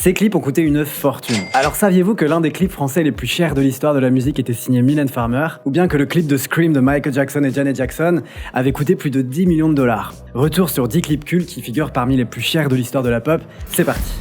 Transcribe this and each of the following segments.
Ces clips ont coûté une fortune. Alors saviez-vous que l'un des clips français les plus chers de l'histoire de la musique était signé Mylène Farmer, ou bien que le clip de Scream de Michael Jackson et Janet Jackson avait coûté plus de 10 millions de dollars. Retour sur 10 clips cultes qui figurent parmi les plus chers de l'histoire de la pop, c'est parti.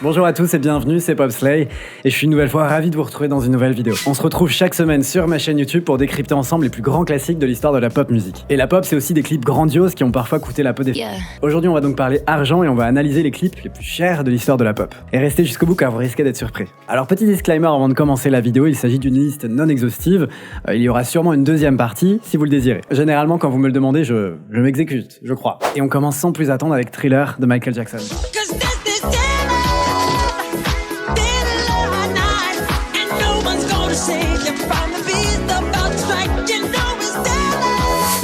Bonjour à tous et bienvenue, c'est Popslay et je suis une nouvelle fois ravi de vous retrouver dans une nouvelle vidéo. On se retrouve chaque semaine sur ma chaîne YouTube pour décrypter ensemble les plus grands classiques de l'histoire de la pop musique. Et la pop, c'est aussi des clips grandioses qui ont parfois coûté la peau des femmes. Aujourd'hui, on va donc parler argent et on va analyser les clips les plus chers de l'histoire de la pop. Et restez jusqu'au bout car vous risquez d'être surpris. Alors petit disclaimer avant de commencer la vidéo, il s'agit d'une liste non exhaustive. Il y aura sûrement une deuxième partie si vous le désirez. Généralement, quand vous me le demandez, je m'exécute, je crois. Et on commence sans plus attendre avec Thriller de Michael Jackson.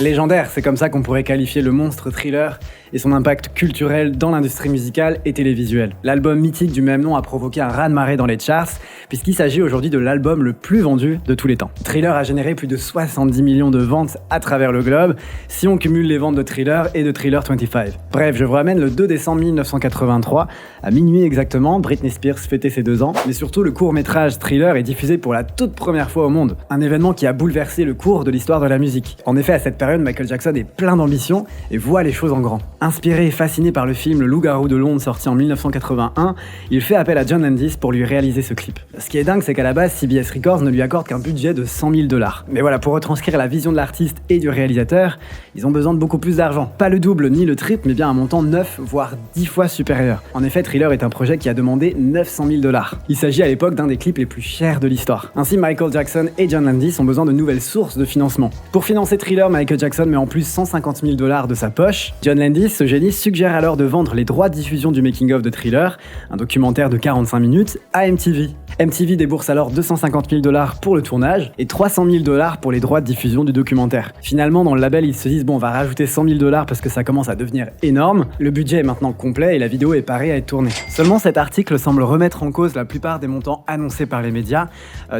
Légendaire, c'est comme ça qu'on pourrait qualifier le monstre Thriller et son impact culturel dans l'industrie musicale et télévisuelle. L'album mythique du même nom a provoqué un raz-de-marée dans les charts, puisqu'il s'agit aujourd'hui de l'album le plus vendu de tous les temps. Thriller a généré plus de 70 millions de ventes à travers le globe, si on cumule les ventes de Thriller et de Thriller 25. Bref, je vous ramène le 2 décembre 1983, à minuit exactement, Britney Spears fêtait ses 2 ans, mais surtout le court-métrage Thriller est diffusé pour la toute première fois au monde, un événement qui a bouleversé le cours de l'histoire de la musique. En effet, à cette période, Michael Jackson est plein d'ambition et voit les choses en grand. Inspiré et fasciné par le film Le Loup-garou de Londres sorti en 1981, il fait appel à John Landis pour lui réaliser ce clip. Ce qui est dingue, c'est qu'à la base, CBS Records ne lui accorde qu'un budget de 100 000 $. Mais voilà, pour retranscrire la vision de l'artiste et du réalisateur, ils ont besoin de beaucoup plus d'argent. Pas le double ni le triple, mais bien un montant 9 voire 10 fois supérieur. En effet, Thriller est un projet qui a demandé 900 000 $. Il s'agit à l'époque d'un des clips les plus chers de l'histoire. Ainsi, Michael Jackson et John Landis ont besoin de nouvelles sources de financement. Pour financer Thriller, Michael Jackson met en plus 150 000 $ de sa poche. John Landis, ce génie, suggère alors de vendre les droits de diffusion du making-of de Thriller, un documentaire de 45 minutes, à MTV. MTV débourse alors 250 000 $ pour le tournage et 300 000 $ pour les droits de diffusion du documentaire. Finalement, dans le label, ils se disent bon, on va rajouter 100 000 $ parce que ça commence à devenir énorme. Le budget est maintenant complet et la vidéo est parée à être tournée. Seulement, cet article semble remettre en cause la plupart des montants annoncés par les médias.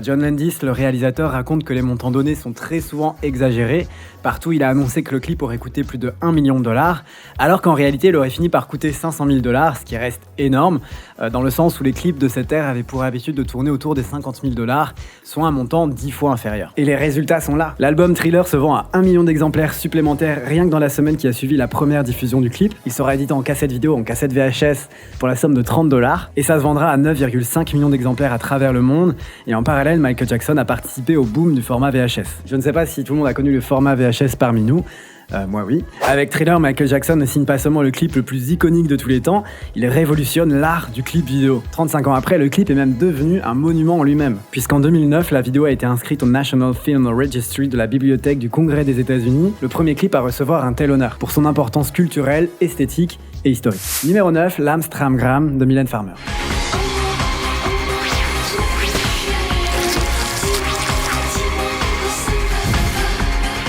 John Landis, le réalisateur, raconte que les montants donnés sont très souvent exagérés. Partout, il a annoncé que le clip aurait coûté plus de 1 million $, alors qu'en réalité, il aurait fini par coûter 500 000 $, ce qui reste énorme, dans le sens où les clips de cette ère avaient pour habitude de tourner autour des 50 000 $, soit un montant 10 fois inférieur. Et les résultats sont là. L'album Thriller se vend à 1 million d'exemplaires supplémentaires rien que dans la semaine qui a suivi la première diffusion du clip. Il sera édité en cassette vidéo, en cassette VHS pour la somme de 30 $, et ça se vendra à 9,5 millions d'exemplaires à travers le monde. Et en parallèle, Michael Jackson a participé au boom du format VHS. Je ne sais pas si tout le monde a connu le format VHS parmi nous. Moi oui. Avec Thriller, Michael Jackson ne signe pas seulement le clip le plus iconique de tous les temps, il révolutionne l'art du clip vidéo. 35 ans après, le clip est même devenu un monument en lui-même, puisqu'en 2009, la vidéo a été inscrite au National Film Registry de la Bibliothèque du Congrès des États-Unis, le premier clip à recevoir un tel honneur, pour son importance culturelle, esthétique et historique. Numéro 9, l'Amstramgram de Mylène Farmer.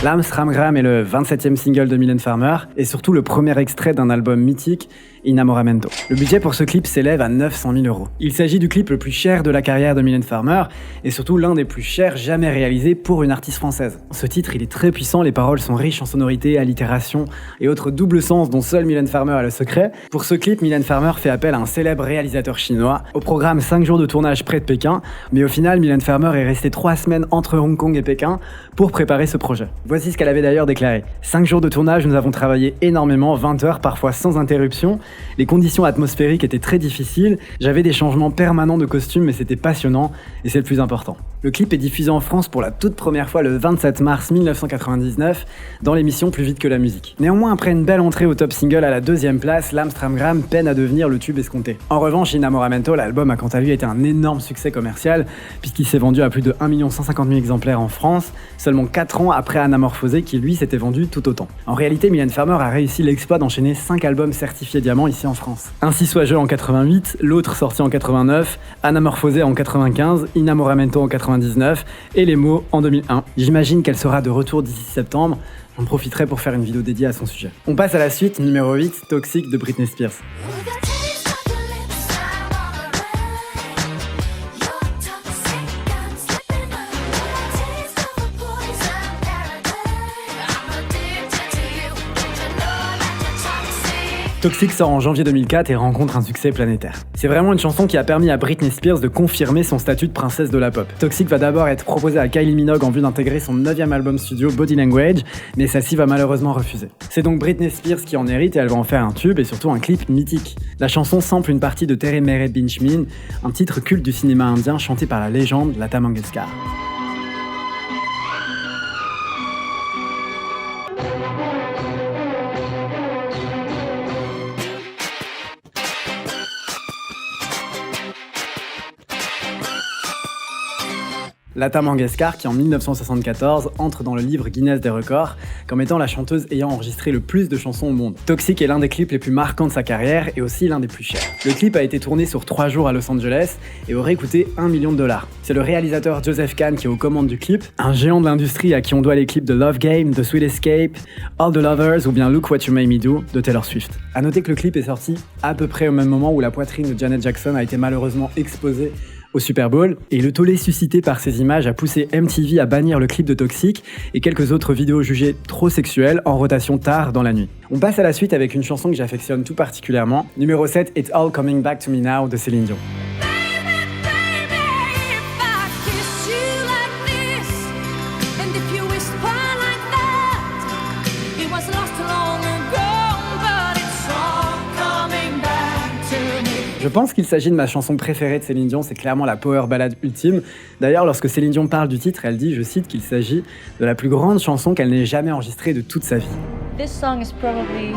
L'Amstramgram est le 27e single de Mylène Farmer et surtout le premier extrait d'un album mythique, Innamoramento. Le budget pour ce clip s'élève à 900 000 €. Il s'agit du clip le plus cher de la carrière de Mylène Farmer et surtout l'un des plus chers jamais réalisés pour une artiste française. Ce titre, il est très puissant, les paroles sont riches en sonorités, allitérations et autres doubles sens dont seule Mylène Farmer a le secret. Pour ce clip, Mylène Farmer fait appel à un célèbre réalisateur chinois, au programme 5 jours de tournage près de Pékin, mais au final, Mylène Farmer est restée 3 semaines entre Hong Kong et Pékin pour préparer ce projet. Voici ce qu'elle avait d'ailleurs déclaré. 5 jours de tournage, nous avons travaillé énormément, 20 heures, parfois sans interruption. Les conditions atmosphériques étaient très difficiles, j'avais des changements permanents de costumes, mais c'était passionnant, et c'est le plus important. Le clip est diffusé en France pour la toute première fois le 27 mars 1999, dans l'émission Plus vite que la musique. Néanmoins, après une belle entrée au top single à la 2e place, l'Amstramgram peine à devenir le tube escompté. En revanche, Innamoramento, l'album a quant à lui été un énorme succès commercial, puisqu'il s'est vendu à plus de 1 150 000 exemplaires en France, seulement 4 ans après Anamorphosé, qui lui s'était vendu tout autant. En réalité, Mylène Farmer a réussi l'exploit d'enchaîner 5 albums certifiés diamant ici en France. Ainsi soit-je en 88, l'autre sorti en 89, Anamorphosé en 95, Innamoramento en 99 et Les mots en 2001. J'imagine qu'elle sera de retour d'ici septembre, j'en profiterai pour faire une vidéo dédiée à son sujet. On passe à la suite, numéro 8, Toxic de Britney Spears. Toxic sort en janvier 2004 et rencontre un succès planétaire. C'est vraiment une chanson qui a permis à Britney Spears de confirmer son statut de princesse de la pop. Toxic va d'abord être proposé à Kylie Minogue en vue d'intégrer son 9e album studio Body Language, mais celle-ci va malheureusement refuser. C'est donc Britney Spears qui en hérite et elle va en faire un tube et surtout un clip mythique. La chanson sample une partie de Tere Mere Binch Min, un titre culte du cinéma indien chanté par la légende Lata Mangeshkar. Lata Mangeshkar qui en 1974 entre dans le livre Guinness des records comme étant la chanteuse ayant enregistré le plus de chansons au monde. Toxic est l'un des clips les plus marquants de sa carrière et aussi l'un des plus chers. Le clip a été tourné sur 3 jours à Los Angeles et aurait coûté $1 million. C'est le réalisateur Joseph Kahn qui est aux commandes du clip, un géant de l'industrie à qui on doit les clips de Love Game, The Sweet Escape, All the Lovers ou bien Look What You Made Me Do de Taylor Swift. A noter que le clip est sorti à peu près au même moment où la poitrine de Janet Jackson a été malheureusement exposée au Super Bowl, et le tollé suscité par ces images a poussé MTV à bannir le clip de Toxic et quelques autres vidéos jugées trop sexuelles en rotation tard dans la nuit. On passe à la suite avec une chanson que j'affectionne tout particulièrement, numéro 7, It's All Coming Back to Me Now de Céline Dion. Je pense qu'il s'agit de ma chanson préférée de Céline Dion, c'est clairement la power ballade ultime. D'ailleurs, lorsque Céline Dion parle du titre, elle dit, je cite, qu'il s'agit de la plus grande chanson qu'elle n'ait jamais enregistrée de toute sa vie. This song is probably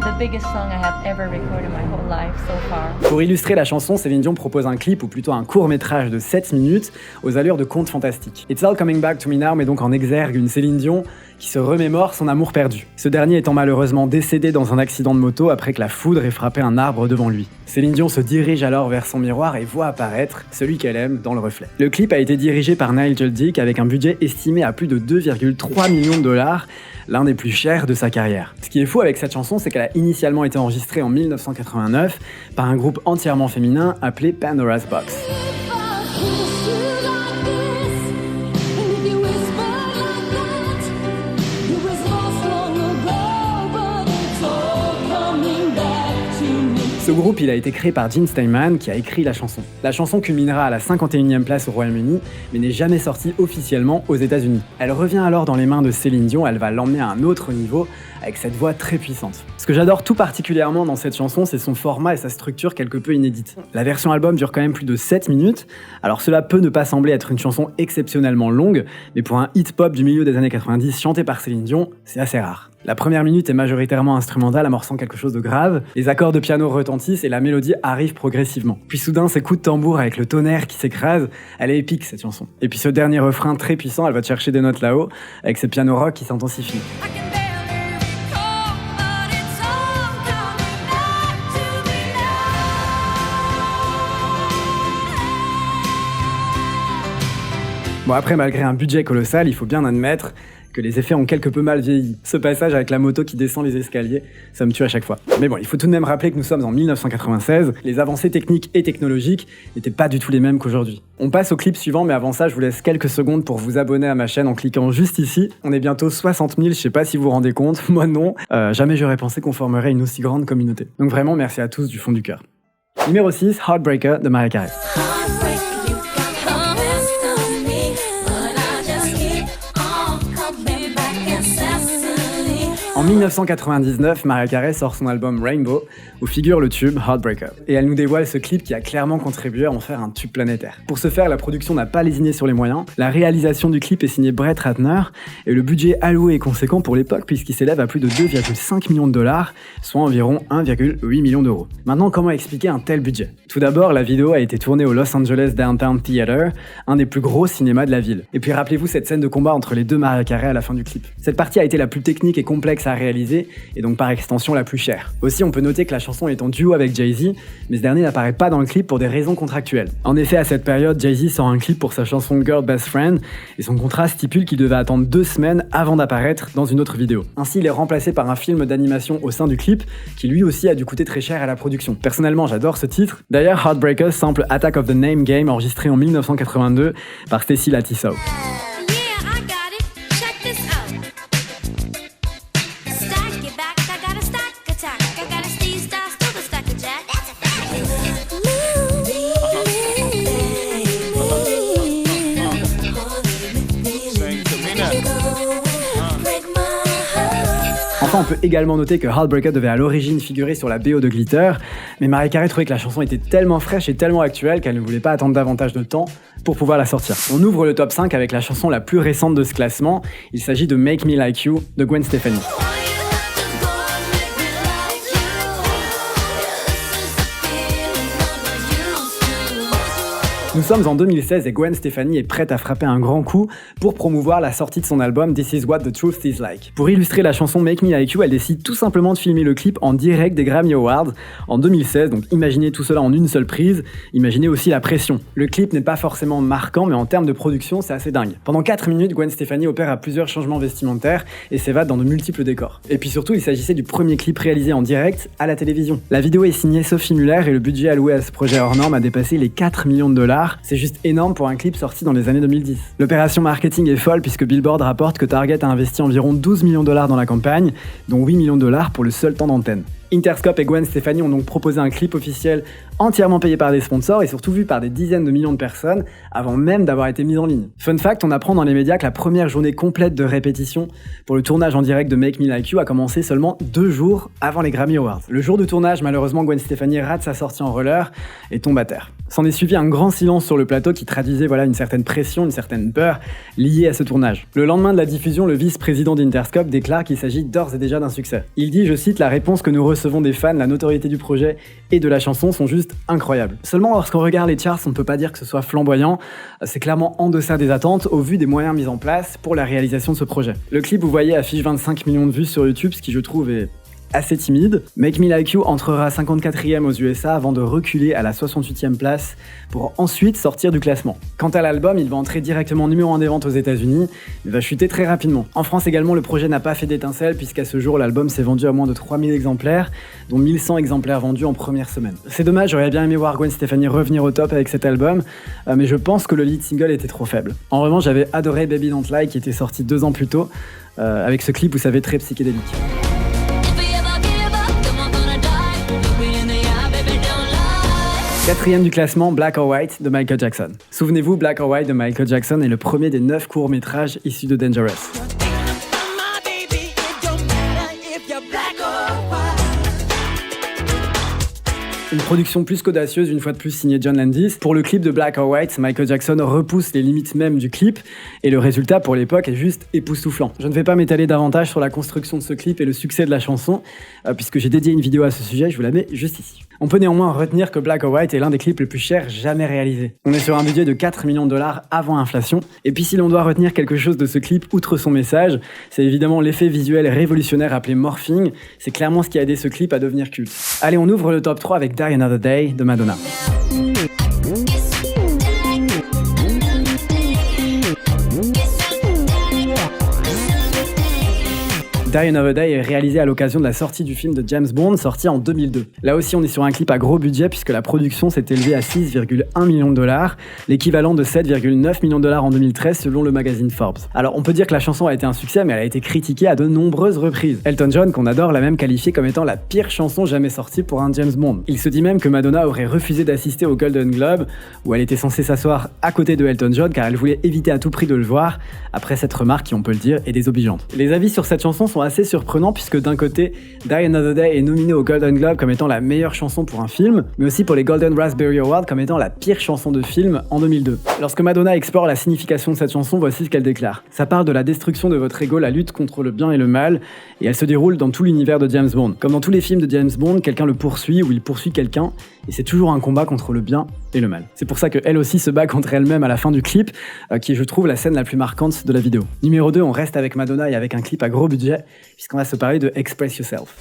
the biggest song I have ever recorded my whole life so far. Pour illustrer la chanson, Céline Dion propose un clip ou plutôt un court-métrage de 7 minutes aux allures de conte fantastique. It's All Coming Back to Me Now met donc en exergue une Céline Dion qui se remémore son amour perdu. Ce dernier étant malheureusement décédé dans un accident de moto après que la foudre ait frappé un arbre devant lui. Céline Dion se dirige alors vers son miroir et voit apparaître celui qu'elle aime dans le reflet. Le clip a été dirigé par Nigel Dick avec un budget estimé à plus de 2,3 millions de dollars, l'un des plus chers de sa carrière. Ce qui est fou avec cette chanson, c'est qu'elle a initialement été enregistrée en 1989 par un groupe entièrement féminin appelé Pandora's Box. Ce groupe, il a été créé par Gene Steinman qui a écrit la chanson. La chanson culminera à la 51e place au Royaume-Uni, mais n'est jamais sortie officiellement aux États-Unis. Elle revient alors dans les mains de Céline Dion, elle va l'emmener à un autre niveau avec cette voix très puissante. Ce que j'adore tout particulièrement dans cette chanson, c'est son format et sa structure quelque peu inédite. La version album dure quand même plus de 7 minutes, alors cela peut ne pas sembler être une chanson exceptionnellement longue, mais pour un hit pop du milieu des années 90 chanté par Céline Dion, c'est assez rare. La première minute est majoritairement instrumentale, amorçant quelque chose de grave, les accords de piano retentissent et la mélodie arrive progressivement. Puis soudain, ces coups de tambour avec le tonnerre qui s'écrase, elle est épique cette chanson. Et puis ce dernier refrain très puissant, elle va te chercher des notes là-haut, avec ce piano rock qui s'intensifie. Bon après, malgré un budget colossal, il faut bien admettre que les effets ont quelque peu mal vieilli. Ce passage avec la moto qui descend les escaliers, ça me tue à chaque fois. Mais bon, il faut tout de même rappeler que nous sommes en 1996, les avancées techniques et technologiques n'étaient pas du tout les mêmes qu'aujourd'hui. On passe au clip suivant, mais avant ça, je vous laisse quelques secondes pour vous abonner à ma chaîne en cliquant juste ici. On est bientôt 60 000, je sais pas si vous vous rendez compte, moi non. Jamais j'aurais pensé qu'on formerait une aussi grande communauté. Donc vraiment, merci à tous du fond du cœur. Numéro 6, Heartbreaker de Mariah Carey. En 1999, Mariah Carey sort son album Rainbow, où figure le tube Heartbreaker. Et elle nous dévoile ce clip qui a clairement contribué à en faire un tube planétaire. Pour ce faire, la production n'a pas lésiné sur les moyens, la réalisation du clip est signée Brett Ratner, et le budget alloué est conséquent pour l'époque puisqu'il s'élève à plus de 2,5 millions de dollars, soit environ 1,8 million d'euros. Maintenant, comment expliquer un tel budget ? Tout d'abord, la vidéo a été tournée au Los Angeles Downtown Theater, un des plus gros cinémas de la ville. Et puis rappelez-vous cette scène de combat entre les deux Mariah Carey à la fin du clip. Cette partie a été la plus technique et complexe à réaliser, et donc par extension la plus chère. Aussi, on peut noter que la chanson est en duo avec Jay-Z, mais ce dernier n'apparaît pas dans le clip pour des raisons contractuelles. En effet, à cette période, Jay-Z sort un clip pour sa chanson Girl Best Friend, et son contrat stipule qu'il devait attendre 2 semaines avant d'apparaître dans une autre vidéo. Ainsi, il est remplacé par un film d'animation au sein du clip, qui lui aussi a dû coûter très cher à la production. Personnellement, j'adore ce titre. D'ailleurs, Heartbreaker sample Attack of the Name Game enregistré en 1982 par Stacy Lattisow. Enfin, on peut également noter que Heartbreaker devait à l'origine figurer sur la BO de Glitter, mais Mariah Carey trouvait que la chanson était tellement fraîche et tellement actuelle qu'elle ne voulait pas attendre davantage de temps pour pouvoir la sortir. On ouvre le top 5 avec la chanson la plus récente de ce classement, il s'agit de Make Me Like You de Gwen Stefani. Nous sommes en 2016 et Gwen Stefani est prête à frapper un grand coup pour promouvoir la sortie de son album This Is What the Truth Is Like. Pour illustrer la chanson Make Me Like You, elle décide tout simplement de filmer le clip en direct des Grammy Awards en 2016, donc imaginez tout cela en une seule prise, imaginez aussi la pression. Le clip n'est pas forcément marquant, mais en termes de production, c'est assez dingue. Pendant 4 minutes, Gwen Stefani opère à plusieurs changements vestimentaires et s'évade dans de multiples décors. Et puis surtout, il s'agissait du premier clip réalisé en direct à la télévision. La vidéo est signée Sophie Muller et le budget alloué à ce projet hors norme a dépassé les 4 millions de dollars. C'est juste énorme pour un clip sorti dans les années 2010. L'opération marketing est folle puisque Billboard rapporte que Target a investi environ 12 millions de dollars dans la campagne, dont 8 millions de dollars pour le seul temps d'antenne. Interscope et Gwen Stefani ont donc proposé un clip officiel entièrement payé par des sponsors et surtout vu par des dizaines de millions de personnes avant même d'avoir été mis en ligne. Fun fact, on apprend dans les médias que la première journée complète de répétition pour le tournage en direct de Make Me Like You a commencé seulement 2 jours avant les Grammy Awards. Le jour du tournage, malheureusement, Gwen Stefani rate sa sortie en roller et tombe à terre. S'en est suivi un grand silence sur le plateau qui traduisait une certaine pression, une certaine peur liée à ce tournage. Le lendemain de la diffusion, le vice-président d'Interscope déclare qu'il s'agit d'ores et déjà d'un succès. Il dit, je cite, « La réponse que nous recevons des fans, la notoriété du projet et de la chanson sont juste incroyables. » Seulement, lorsqu'on regarde les charts, on ne peut pas dire que ce soit flamboyant. C'est clairement en deçà des attentes au vu des moyens mis en place pour la réalisation de ce projet. Le clip, vous voyez, affiche 25 millions de vues sur YouTube, ce qui je trouve est assez timide. Make Me Like You entrera 54e aux USA avant de reculer à la 68e place pour ensuite sortir du classement. Quant à l'album, il va entrer directement numéro 1 des ventes aux États-Unis, il va chuter très rapidement. En France également, le projet n'a pas fait d'étincelle puisqu'à ce jour, l'album s'est vendu à moins de 3000 exemplaires, dont 1100 exemplaires vendus en première semaine. C'est dommage, j'aurais bien aimé voir Gwen Stefani revenir au top avec cet album, mais je pense que le lead single était trop faible. En revanche, j'avais adoré Baby Don't Lie qui était sorti 2 ans plus tôt, avec ce clip, vous savez, très psychédélique. Quatrième du classement, Black or White de Michael Jackson. Souvenez-vous, Black or White de Michael Jackson est le premier des 9 courts-métrages issus de Dangerous. Une production plus qu'audacieuse, une fois de plus signée John Landis. Pour le clip de Black or White, Michael Jackson repousse les limites même du clip et le résultat pour l'époque est juste époustouflant. Je ne vais pas m'étaler davantage sur la construction de ce clip et le succès de la chanson, puisque j'ai dédié une vidéo à ce sujet, je vous la mets juste ici. On peut néanmoins retenir que Black or White est l'un des clips les plus chers jamais réalisés. On est sur un budget de 4 millions de dollars avant inflation. Et puis si l'on doit retenir quelque chose de ce clip, outre son message, c'est évidemment l'effet visuel révolutionnaire appelé morphing. C'est clairement ce qui a aidé ce clip à devenir culte. Allez, on ouvre le top 3 avec Die Another Day de Madonna. Die Another Day est réalisé à l'occasion de la sortie du film de James Bond, sorti en 2002. Là aussi, on est sur un clip à gros budget puisque la production s'est élevée à 6,1 millions de dollars, l'équivalent de 7,9 millions de dollars en 2013 selon le magazine Forbes. Alors, on peut dire que la chanson a été un succès, mais elle a été critiquée à de nombreuses reprises. Elton John, qu'on adore, l'a même qualifiée comme étant la pire chanson jamais sortie pour un James Bond. Il se dit même que Madonna aurait refusé d'assister au Golden Globe, où elle était censée s'asseoir à côté de Elton John car elle voulait éviter à tout prix de le voir, après cette remarque qui, on peut le dire, est désobligeante. Les avis sur cette chanson sont assez surprenants puisque d'un côté, Die Another Day est nominée au Golden Globe comme étant la meilleure chanson pour un film, mais aussi pour les Golden Raspberry Awards comme étant la pire chanson de film en 2002. Lorsque Madonna explore la signification de cette chanson, voici ce qu'elle déclare. Ça parle de la destruction de votre ego, la lutte contre le bien et le mal, et elle se déroule dans tout l'univers de James Bond. Comme dans tous les films de James Bond, quelqu'un le poursuit ou il poursuit quelqu'un, et c'est toujours un combat contre le bien et le mal. C'est pour ça qu'elle aussi se bat contre elle-même à la fin du clip, qui est, je trouve, la scène la plus marquante de la vidéo. Numéro 2, on reste avec Madonna et avec un clip à gros budget, puisqu'on va se parler de Express Yourself.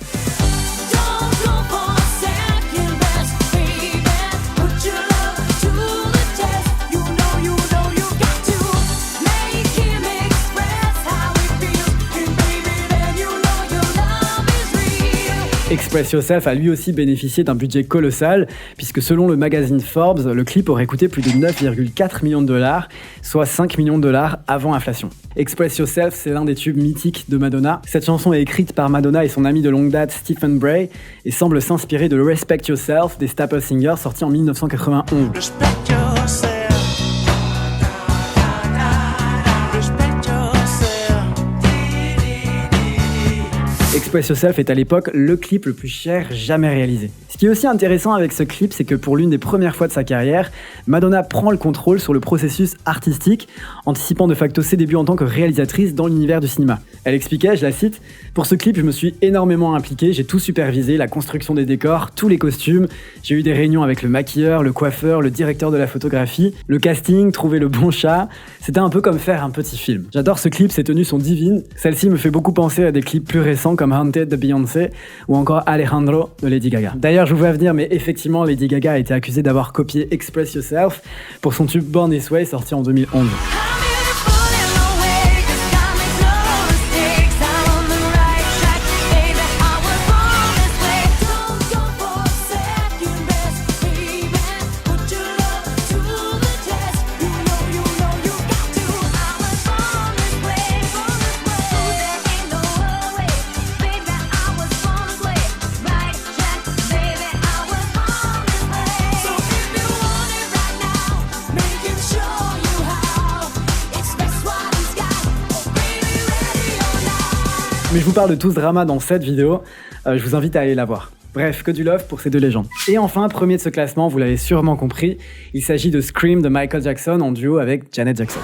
Express Yourself a lui aussi bénéficié d'un budget colossal, puisque selon le magazine Forbes, le clip aurait coûté plus de 9,4 millions de dollars, soit 5 millions de dollars avant inflation. Express Yourself, c'est l'un des tubes mythiques de Madonna. Cette chanson est écrite par Madonna et son ami de longue date Stephen Bray, et semble s'inspirer de Respect Yourself des Staple Singers, sorti en 1991. Express Yourself est à l'époque le clip le plus cher jamais réalisé. Ce qui est aussi intéressant avec ce clip, c'est que pour l'une des premières fois de sa carrière, Madonna prend le contrôle sur le processus artistique, anticipant de facto ses débuts en tant que réalisatrice dans l'univers du cinéma. Elle expliquait, je la cite, « Pour ce clip, je me suis énormément impliquée, j'ai tout supervisé, la construction des décors, tous les costumes, j'ai eu des réunions avec le maquilleur, le coiffeur, le directeur de la photographie, le casting, trouver le bon chat, c'était un peu comme faire un petit film. J'adore ce clip, ses tenues sont divines, celle-ci me fait beaucoup penser à des clips plus récents comme Haunted de Beyoncé ou encore Alejandro de Lady Gaga. D'ailleurs, je vous vois venir, mais effectivement, Lady Gaga a été accusée d'avoir copié Express Yourself pour son tube Born This Way sorti en 2011. Mais je vous parle de tout ce drama dans cette vidéo, je vous invite à aller la voir. Bref, que du love pour ces deux légendes. Et enfin, premier de ce classement, vous l'avez sûrement compris, il s'agit de Scream de Michael Jackson en duo avec Janet Jackson.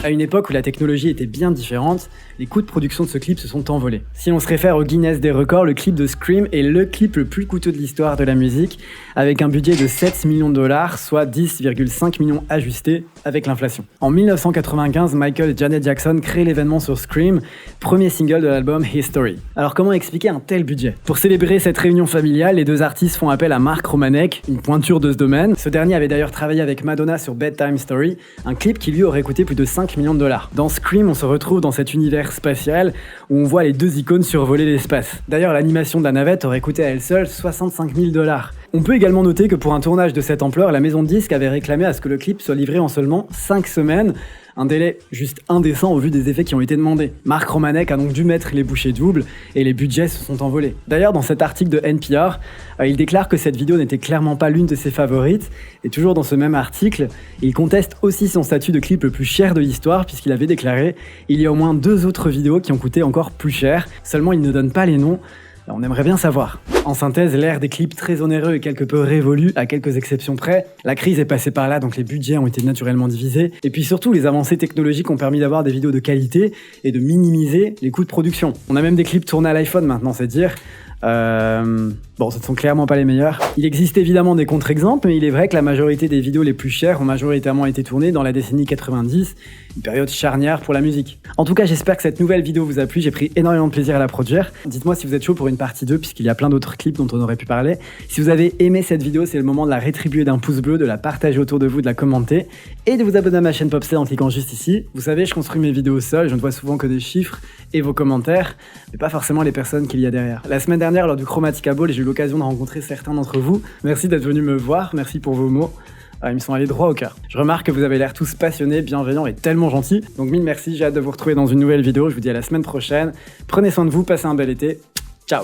À une époque où la technologie était bien différente, les coûts de production de ce clip se sont envolés. Si on se réfère au Guinness des records, le clip de Scream est le clip le plus coûteux de l'histoire de la musique, avec un budget de 7 millions de dollars, soit 10,5 millions ajustés avec l'inflation. En 1995, Michael et Janet Jackson créent l'événement sur Scream, premier single de l'album History. Alors comment expliquer un tel budget? Pour célébrer cette réunion familiale, les deux artistes font appel à Mark Romanek, une pointure de ce domaine. Ce dernier avait d'ailleurs travaillé avec Madonna sur Bedtime Story, un clip qui lui aurait coûté plus de 5 millions de dollars. Dans Scream, on se retrouve dans cet univers spatial où on voit les deux icônes survoler l'espace. D'ailleurs, l'animation de la navette aurait coûté à elle seule 65 000 $. On peut également noter que pour un tournage de cette ampleur, la maison de disques avait réclamé à ce que le clip soit livré en seulement 5 semaines, un délai juste indécent au vu des effets qui ont été demandés. Mark Romanek a donc dû mettre les bouchées doubles et les budgets se sont envolés. D'ailleurs, dans cet article de NPR, il déclare que cette vidéo n'était clairement pas l'une de ses favorites, et toujours dans ce même article, il conteste aussi son statut de clip le plus cher de l'histoire, puisqu'il avait déclaré « Il y a au moins 2 autres vidéos qui ont coûté encore plus cher, seulement il ne donne pas les noms ». On aimerait bien savoir. En synthèse, l'ère des clips très onéreux est quelque peu révolue, à quelques exceptions près. La crise est passée par là, donc les budgets ont été naturellement divisés. Et puis surtout, les avancées technologiques ont permis d'avoir des vidéos de qualité et de minimiser les coûts de production. On a même des clips tournés à l'iPhone maintenant, c'est dire. Bon, ce ne sont clairement pas les meilleurs. Il existe évidemment des contre-exemples, mais il est vrai que la majorité des vidéos les plus chères ont majoritairement été tournées dans la décennie 90, une période charnière pour la musique. En tout cas, j'espère que cette nouvelle vidéo vous a plu, j'ai pris énormément de plaisir à la produire. Dites-moi si vous êtes chaud pour une partie 2, puisqu'il y a plein d'autres clips dont on aurait pu parler. Si vous avez aimé cette vidéo, c'est le moment de la rétribuer d'un pouce bleu, de la partager autour de vous, de la commenter, et de vous abonner à ma chaîne Popstar en cliquant juste ici. Vous savez, je construis mes vidéos seul, je ne vois souvent que des chiffres et vos commentaires, mais pas forcément les personnes qu'il y a derrière. La semaine dernière, lors du Chromatica Ball, j'ai eu l'occasion de rencontrer certains d'entre vous. Merci d'être venus me voir, merci pour vos mots. Ils me sont allés droit au cœur. Je remarque que vous avez l'air tous passionnés, bienveillants et tellement gentils. Donc mille merci, j'ai hâte de vous retrouver dans une nouvelle vidéo. Je vous dis à la semaine prochaine. Prenez soin de vous, passez un bel été. Ciao!